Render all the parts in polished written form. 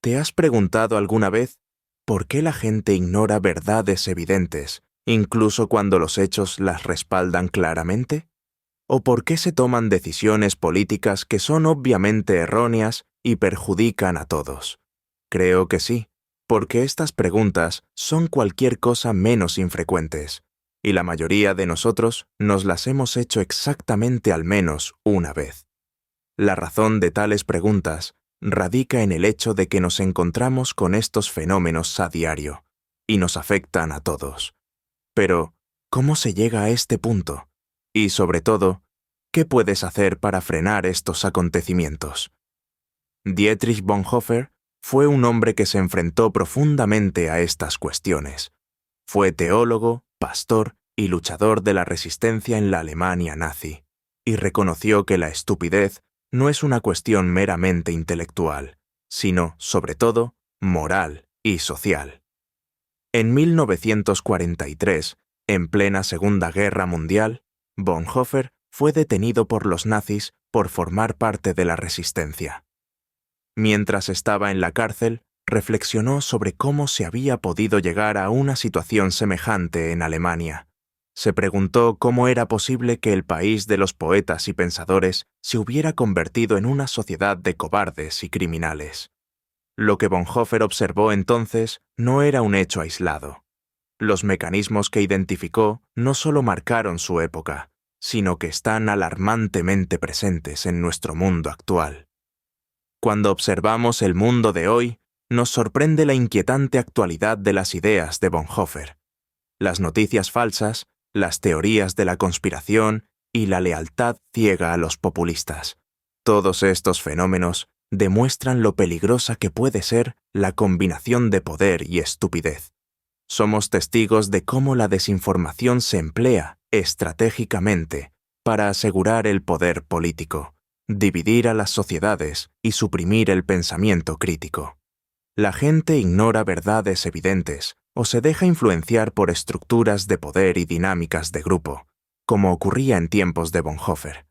¿Te has preguntado alguna vez por qué la gente ignora verdades evidentes, incluso cuando los hechos las respaldan claramente? ¿O por qué se toman decisiones políticas que son obviamente erróneas y perjudican a todos? Creo que sí, porque estas preguntas son cualquier cosa menos infrecuentes, y la mayoría de nosotros nos las hemos hecho exactamente al menos una vez. La razón de tales preguntas radica en el hecho de que nos encontramos con estos fenómenos a diario, y nos afectan a todos. Pero, ¿cómo se llega a este punto? Y sobre todo, ¿qué puedes hacer para frenar estos acontecimientos? Dietrich Bonhoeffer fue un hombre que se enfrentó profundamente a estas cuestiones. Fue teólogo, pastor y luchador de la resistencia en la Alemania nazi, y reconoció que la estupidez no es una cuestión meramente intelectual, sino, sobre todo, moral y social. En 1943, en plena Segunda Guerra Mundial, Bonhoeffer fue detenido por los nazis por formar parte de la resistencia. Mientras estaba en la cárcel, reflexionó sobre cómo se había podido llegar a una situación semejante en Alemania. Se preguntó cómo era posible que el país de los poetas y pensadores se hubiera convertido en una sociedad de cobardes y criminales. Lo que Bonhoeffer observó entonces no era un hecho aislado. Los mecanismos que identificó no solo marcaron su época, sino que están alarmantemente presentes en nuestro mundo actual. Cuando observamos el mundo de hoy, nos sorprende la inquietante actualidad de las ideas de Bonhoeffer. Las noticias falsas, las teorías de la conspiración y la lealtad ciega a los populistas. Todos estos fenómenos demuestran lo peligrosa que puede ser la combinación de poder y estupidez. Somos testigos de cómo la desinformación se emplea estratégicamente para asegurar el poder político, dividir a las sociedades y suprimir el pensamiento crítico. La gente ignora verdades evidentes o se deja influenciar por estructuras de poder y dinámicas de grupo, como ocurría en tiempos de Bonhoeffer.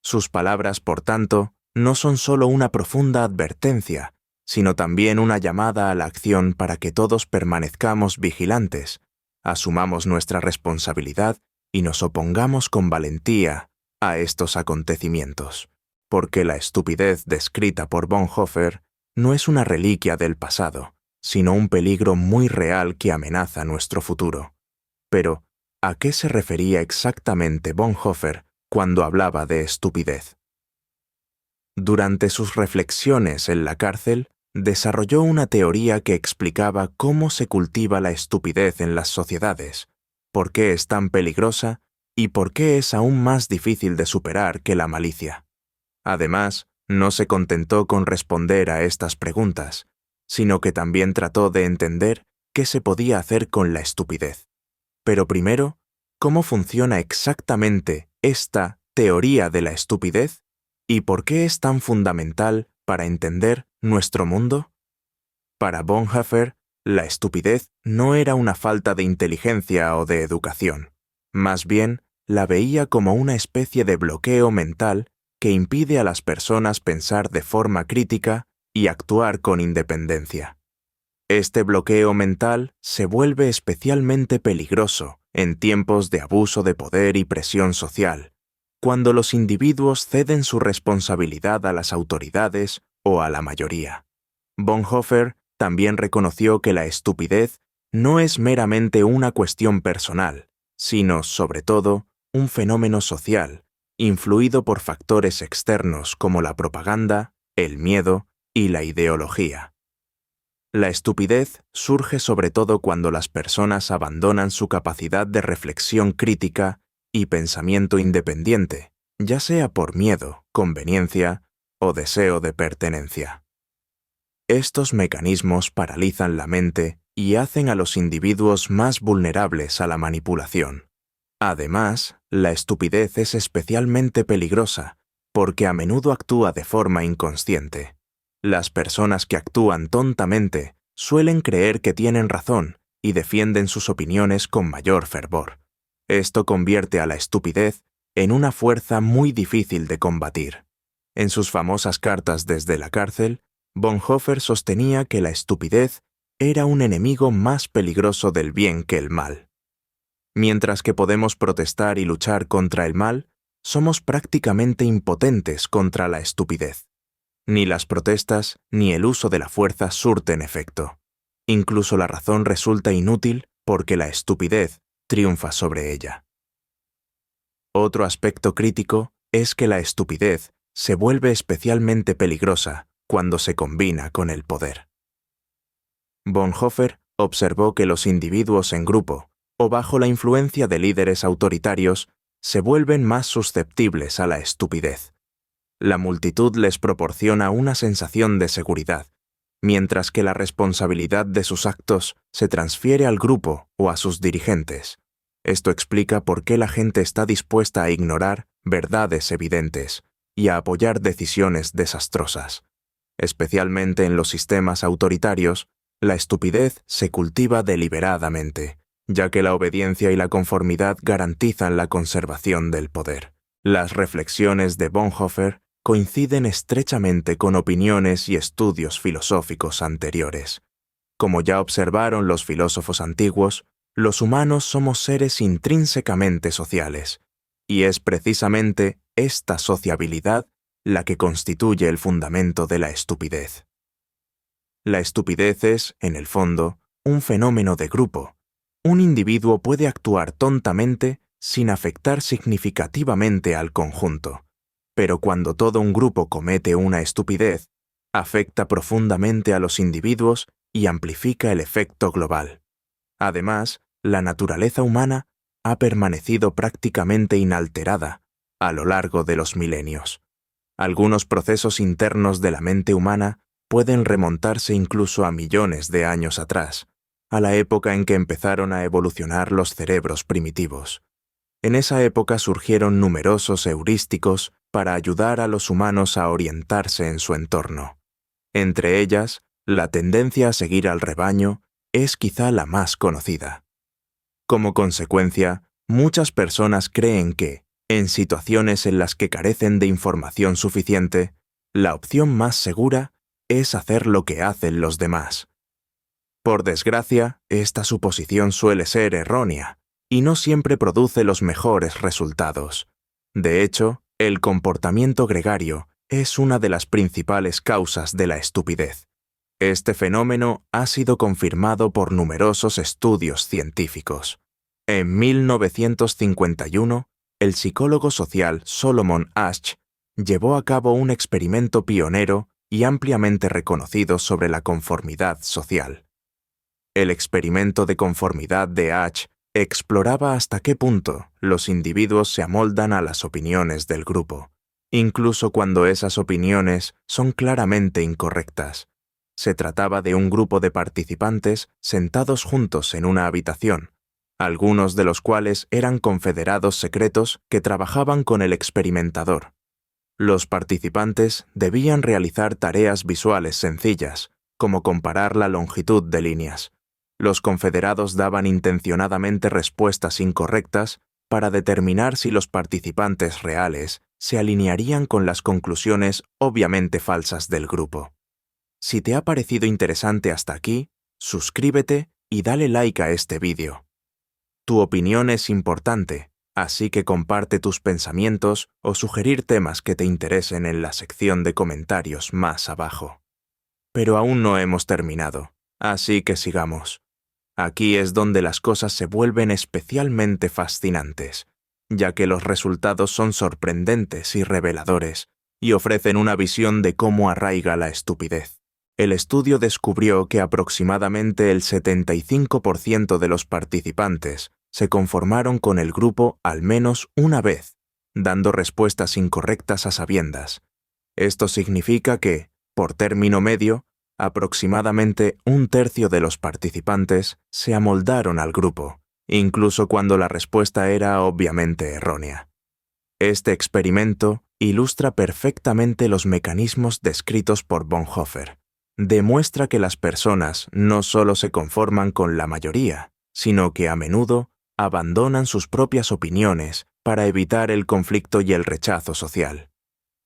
Sus palabras, por tanto, no son solo una profunda advertencia, sino también una llamada a la acción para que todos permanezcamos vigilantes, asumamos nuestra responsabilidad y nos opongamos con valentía a estos acontecimientos. Porque la estupidez descrita por Bonhoeffer no es una reliquia del pasado, sino un peligro muy real que amenaza nuestro futuro. Pero, ¿a qué se refería exactamente Bonhoeffer cuando hablaba de estupidez? Durante sus reflexiones en la cárcel, desarrolló una teoría que explicaba cómo se cultiva la estupidez en las sociedades, por qué es tan peligrosa y por qué es aún más difícil de superar que la malicia. Además, no se contentó con responder a estas preguntas, sino que también trató de entender qué se podía hacer con la estupidez. Pero primero, ¿cómo funciona exactamente esta teoría de la estupidez y por qué es tan fundamental para entender nuestro mundo? Para Bonhoeffer, la estupidez no era una falta de inteligencia o de educación. Más bien, la veía como una especie de bloqueo mental que impide a las personas pensar de forma crítica y actuar con independencia. Este bloqueo mental se vuelve especialmente peligroso en tiempos de abuso de poder y presión social, cuando los individuos ceden su responsabilidad a las autoridades o a la mayoría. Bonhoeffer también reconoció que la estupidez no es meramente una cuestión personal, sino, sobre todo, un fenómeno social, influido por factores externos como la propaganda, el miedo y la ideología. La estupidez surge sobre todo cuando las personas abandonan su capacidad de reflexión crítica y pensamiento independiente, ya sea por miedo, conveniencia o deseo de pertenencia. Estos mecanismos paralizan la mente y hacen a los individuos más vulnerables a la manipulación. Además, la estupidez es especialmente peligrosa porque a menudo actúa de forma inconsciente. Las personas que actúan tontamente suelen creer que tienen razón y defienden sus opiniones con mayor fervor. Esto convierte a la estupidez en una fuerza muy difícil de combatir. En sus famosas cartas desde la cárcel, Bonhoeffer sostenía que la estupidez era un enemigo más peligroso del bien que el mal. Mientras que podemos protestar y luchar contra el mal, somos prácticamente impotentes contra la estupidez. Ni las protestas ni el uso de la fuerza surten efecto. Incluso la razón resulta inútil porque la estupidez triunfa sobre ella. Otro aspecto crítico es que la estupidez se vuelve especialmente peligrosa cuando se combina con el poder. Bonhoeffer observó que los individuos en grupo o bajo la influencia de líderes autoritarios se vuelven más susceptibles a la estupidez. La multitud les proporciona una sensación de seguridad, mientras que la responsabilidad de sus actos se transfiere al grupo o a sus dirigentes. Esto explica por qué la gente está dispuesta a ignorar verdades evidentes y a apoyar decisiones desastrosas. Especialmente en los sistemas autoritarios, la estupidez se cultiva deliberadamente, ya que la obediencia y la conformidad garantizan la conservación del poder. Las reflexiones de Bonhoeffer coinciden estrechamente con opiniones y estudios filosóficos anteriores. Como ya observaron los filósofos antiguos, los humanos somos seres intrínsecamente sociales, y es precisamente esta sociabilidad la que constituye el fundamento de la estupidez. La estupidez es, en el fondo, un fenómeno de grupo. Un individuo puede actuar tontamente sin afectar significativamente al conjunto, pero cuando todo un grupo comete una estupidez, afecta profundamente a los individuos y amplifica el efecto global. Además, la naturaleza humana ha permanecido prácticamente inalterada a lo largo de los milenios. Algunos procesos internos de la mente humana pueden remontarse incluso a millones de años atrás, a la época en que empezaron a evolucionar los cerebros primitivos. En esa época surgieron numerosos heurísticos para ayudar a los humanos a orientarse en su entorno. Entre ellas, la tendencia a seguir al rebaño es quizá la más conocida. Como consecuencia, muchas personas creen que, en situaciones en las que carecen de información suficiente, la opción más segura es hacer lo que hacen los demás. Por desgracia, esta suposición suele ser errónea y no siempre produce los mejores resultados. De hecho, el comportamiento gregario es una de las principales causas de la estupidez. Este fenómeno ha sido confirmado por numerosos estudios científicos. En 1951, el psicólogo social Solomon Asch llevó a cabo un experimento pionero y ampliamente reconocido sobre la conformidad social. El experimento de conformidad de Asch exploraba hasta qué punto los individuos se amoldan a las opiniones del grupo, incluso cuando esas opiniones son claramente incorrectas. Se trataba de un grupo de participantes sentados juntos en una habitación, algunos de los cuales eran confederados secretos que trabajaban con el experimentador. Los participantes debían realizar tareas visuales sencillas, como comparar la longitud de líneas. Los confederados daban intencionadamente respuestas incorrectas para determinar si los participantes reales se alinearían con las conclusiones obviamente falsas del grupo. Si te ha parecido interesante hasta aquí, suscríbete y dale like a este vídeo. Tu opinión es importante, así que comparte tus pensamientos o sugerir temas que te interesen en la sección de comentarios más abajo. Pero aún no hemos terminado, así que sigamos. Aquí es donde las cosas se vuelven especialmente fascinantes, ya que los resultados son sorprendentes y reveladores, y ofrecen una visión de cómo arraiga la estupidez. El estudio descubrió que aproximadamente el 75% de los participantes se conformaron con el grupo al menos una vez, dando respuestas incorrectas a sabiendas. Esto significa que, por término medio, aproximadamente un tercio de los participantes se amoldaron al grupo, incluso cuando la respuesta era obviamente errónea. Este experimento ilustra perfectamente los mecanismos descritos por Bonhoeffer. Demuestra que las personas no solo se conforman con la mayoría, sino que a menudo abandonan sus propias opiniones para evitar el conflicto y el rechazo social.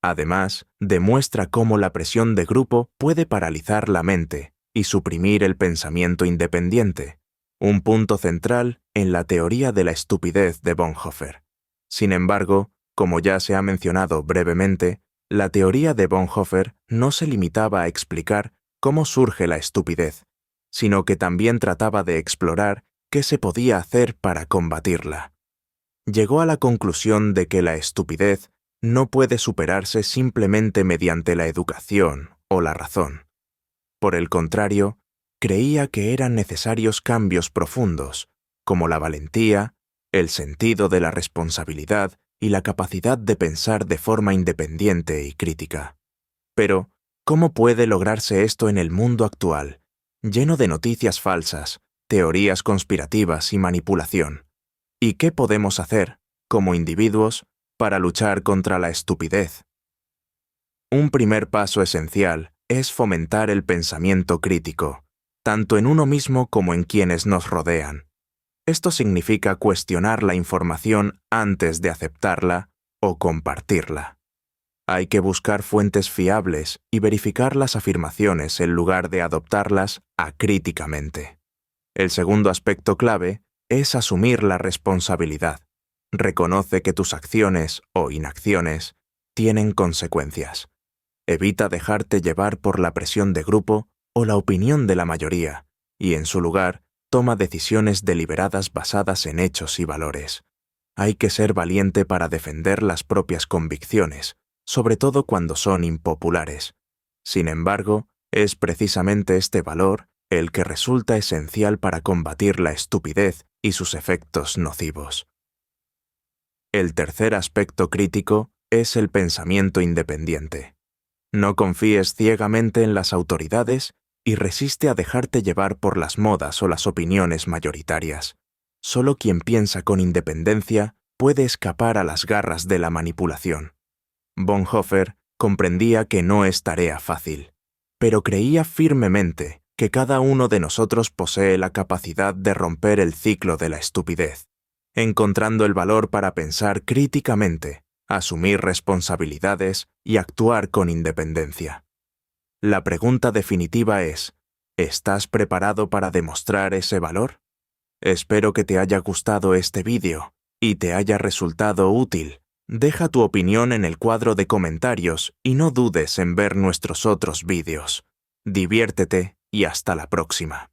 Además, demuestra cómo la presión de grupo puede paralizar la mente y suprimir el pensamiento independiente, un punto central en la teoría de la estupidez de Bonhoeffer. Sin embargo, como ya se ha mencionado brevemente, la teoría de Bonhoeffer no se limitaba a explicar cómo surge la estupidez, sino que también trataba de explorar qué se podía hacer para combatirla. Llegó a la conclusión de que la estupidez no puede superarse simplemente mediante la educación o la razón. Por el contrario, creía que eran necesarios cambios profundos, como la valentía, el sentido de la responsabilidad y la capacidad de pensar de forma independiente y crítica. Pero, ¿cómo puede lograrse esto en el mundo actual, lleno de noticias falsas, teorías conspirativas y manipulación? ¿Y qué podemos hacer, como individuos, para luchar contra la estupidez? Un primer paso esencial es fomentar el pensamiento crítico, tanto en uno mismo como en quienes nos rodean. Esto significa cuestionar la información antes de aceptarla o compartirla. Hay que buscar fuentes fiables y verificar las afirmaciones en lugar de adoptarlas acríticamente. El segundo aspecto clave es asumir la responsabilidad. Reconoce que tus acciones o inacciones tienen consecuencias. Evita dejarte llevar por la presión de grupo o la opinión de la mayoría, y en su lugar, toma decisiones deliberadas basadas en hechos y valores. Hay que ser valiente para defender las propias convicciones, sobre todo cuando son impopulares. Sin embargo, es precisamente este valor el que resulta esencial para combatir la estupidez y sus efectos nocivos. El tercer aspecto crítico es el pensamiento independiente. No confíes ciegamente en las autoridades y resiste a dejarte llevar por las modas o las opiniones mayoritarias. Solo quien piensa con independencia puede escapar a las garras de la manipulación. Bonhoeffer comprendía que no es tarea fácil, pero creía firmemente que cada uno de nosotros posee la capacidad de romper el ciclo de la estupidez, encontrando el valor para pensar críticamente, asumir responsabilidades y actuar con independencia. La pregunta definitiva es, ¿estás preparado para demostrar ese valor? Espero que te haya gustado este vídeo y te haya resultado útil. Deja tu opinión en el cuadro de comentarios y no dudes en ver nuestros otros vídeos. Diviértete y hasta la próxima.